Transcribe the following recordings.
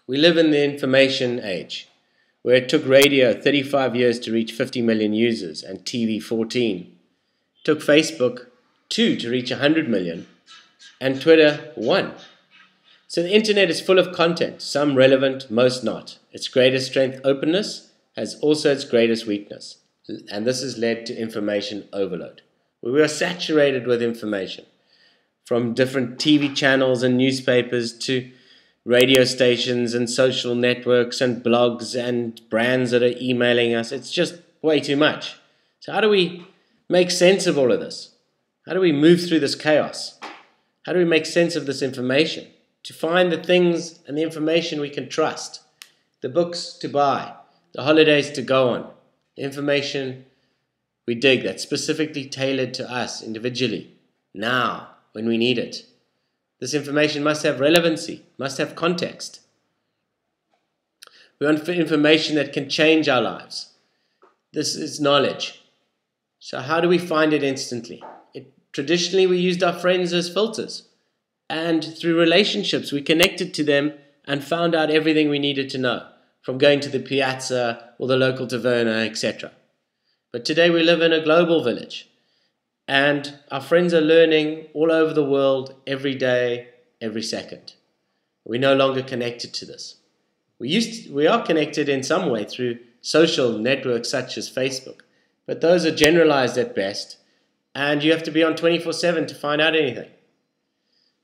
We live in the information age, where it took radio 35 years to reach 50 million users and TV 14. It took Facebook 2 to reach 100 million and Twitter 1. So the internet is full of content, some relevant, most not. Its greatest strength, openness, has also its greatest weakness. And this has led to information overload. We are saturated with information, from different TV channels and newspapers to radio stations and social networks and blogs and brands that are emailing us. It's just way too much. So how do we make sense of all of this? How do we move through this chaos? How do we make sense of this information? To find the things and the information we can trust, the books to buy, the holidays to go on, the information we dig that's specifically tailored to us individually, now, when we need it. This information must have relevancy, must have context. We want information that can change our lives. This is knowledge. So how do we find it instantly? Traditionally, we used our friends as filters. And through relationships, we connected to them and found out everything we needed to know, from going to the piazza or the local taverna, etc. But today we live in a global village, and our friends are learning all over the world every day, every second. We're no longer connected to this. We are connected in some way through social networks such as Facebook, but those are generalized at best, and you have to be on 24/7 to find out anything.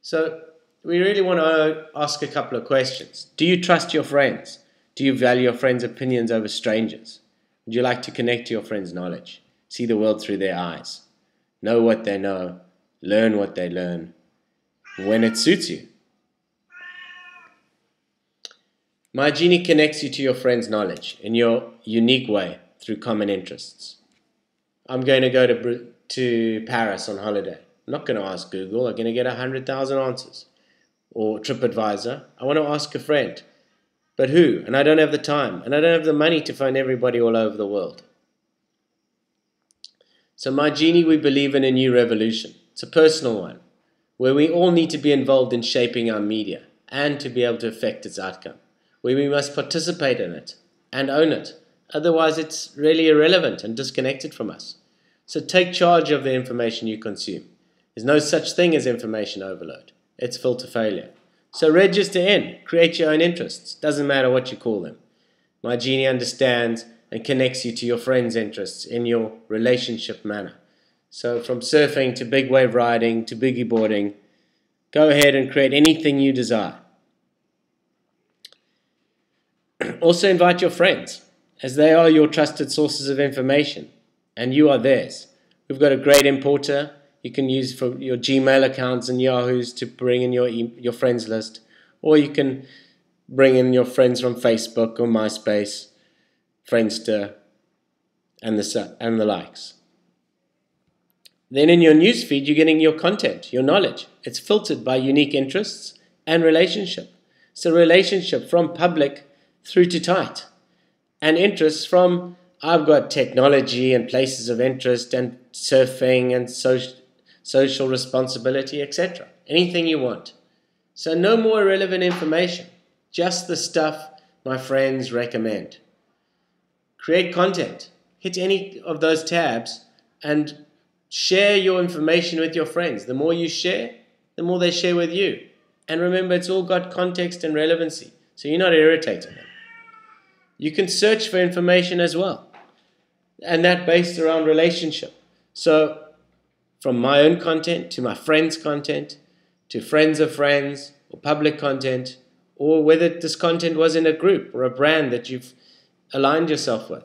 So we really want to ask a couple of questions. Do you trust your friends? Do you value your friends' opinions over strangers? Would you like to connect to your friends' knowledge? See the world through their eyes. Know what they know. Learn what they learn. When it suits you. Mygeni connects you to your friends' knowledge in your unique way through common interests. I'm going to go to Paris on holiday. I'm not going to ask Google. I'm going to get 100,000 answers. Or TripAdvisor. I want to ask a friend. But who? And I don't have the time. And I don't have the money to phone everybody all over the world. So Mygeni, we believe in a new revolution. It's a personal one, where we all need to be involved in shaping our media and to be able to affect its outcome, where we must participate in it and own it. Otherwise, it's really irrelevant and disconnected from us. So take charge of the information you consume. There's no such thing as information overload. It's filter failure. So register in. Create your own interests. Doesn't matter what you call them. Mygeni understands and connects you to your friends' interests in your relationship manner. So from surfing to big wave riding to boogie boarding, go ahead and create anything you desire. Also invite your friends, as they are your trusted sources of information, and you are theirs. We've got a great importer you can use for your Gmail accounts and Yahoo's to bring in your friends list, or you can bring in your friends from Facebook or MySpace, Friendster, and the likes. Then in your newsfeed, you're getting your content, your knowledge. It's filtered by unique interests and relationship. So relationship from public through to tight, and interests from I've got technology and places of interest and surfing and social responsibility, etc. Anything you want. So no more irrelevant information, just the stuff my friends recommend. Create content. Hit any of those tabs and share your information with your friends. The more you share, the more they share with you. And remember, it's all got context and relevancy, so you're not irritating them. You can search for information as well, and that based around relationship. So from my own content to my friends' content to friends of friends or public content, or whether this content was in a group or a brand that you've aligned yourself with.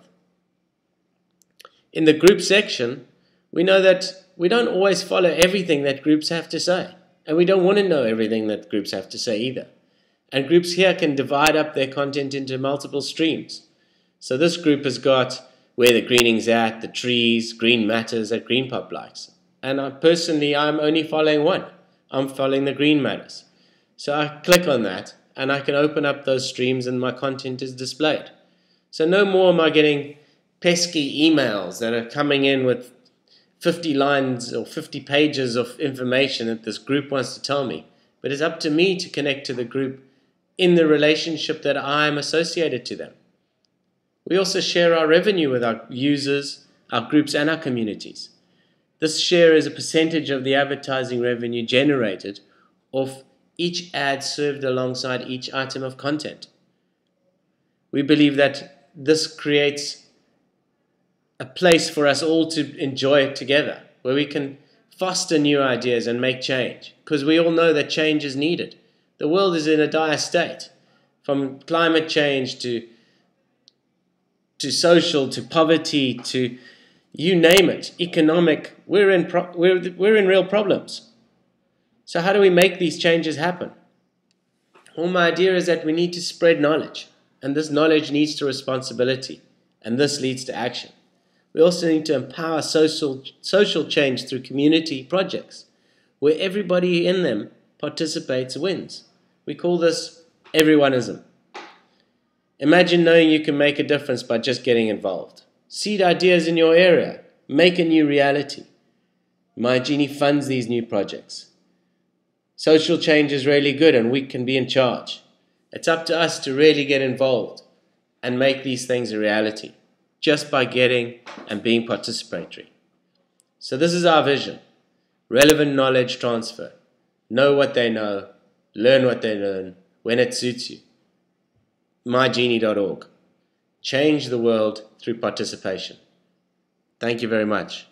In the group section, we know that we don't always follow everything that groups have to say, and we don't want to know everything that groups have to say either. And groups here can divide up their content into multiple streams. So this group has got where the greening's at, the trees, green matters that Green Pop likes. And I'm only following one. I'm following the green matters. So I click on that, and I can open up those streams and my content is displayed. So no more am I getting pesky emails that are coming in with 50 lines or 50 pages of information that this group wants to tell me. But it's up to me to connect to the group in the relationship that I'm associated to them. We also share our revenue with our users, our groups, and our communities. This share is a percentage of the advertising revenue generated off each ad served alongside each item of content. We believe that this creates a place for us all to enjoy it together, where we can foster new ideas and make change, because we all know that change is needed. The world is in a dire state, from climate change to social, to poverty, to you name it, economic. We're in real problems. So how do we make these changes happen? Well, my idea is that we need to spread knowledge, and this knowledge leads to responsibility, and this leads to action. We also need to empower social change through community projects, where everybody in them participates wins. We call this EVERYONEISM. Imagine knowing you can make a difference by just getting involved. Seed ideas in your area. Make a new reality. Mygeni funds these new projects. Social change is really good, and we can be in charge. It's up to us to really get involved and make these things a reality, just by getting and being participatory. So this is our vision. Relevant knowledge transfer. Know what they know. Learn what they learn when it suits you. Mygeni.org. Change the world through participation. Thank you very much.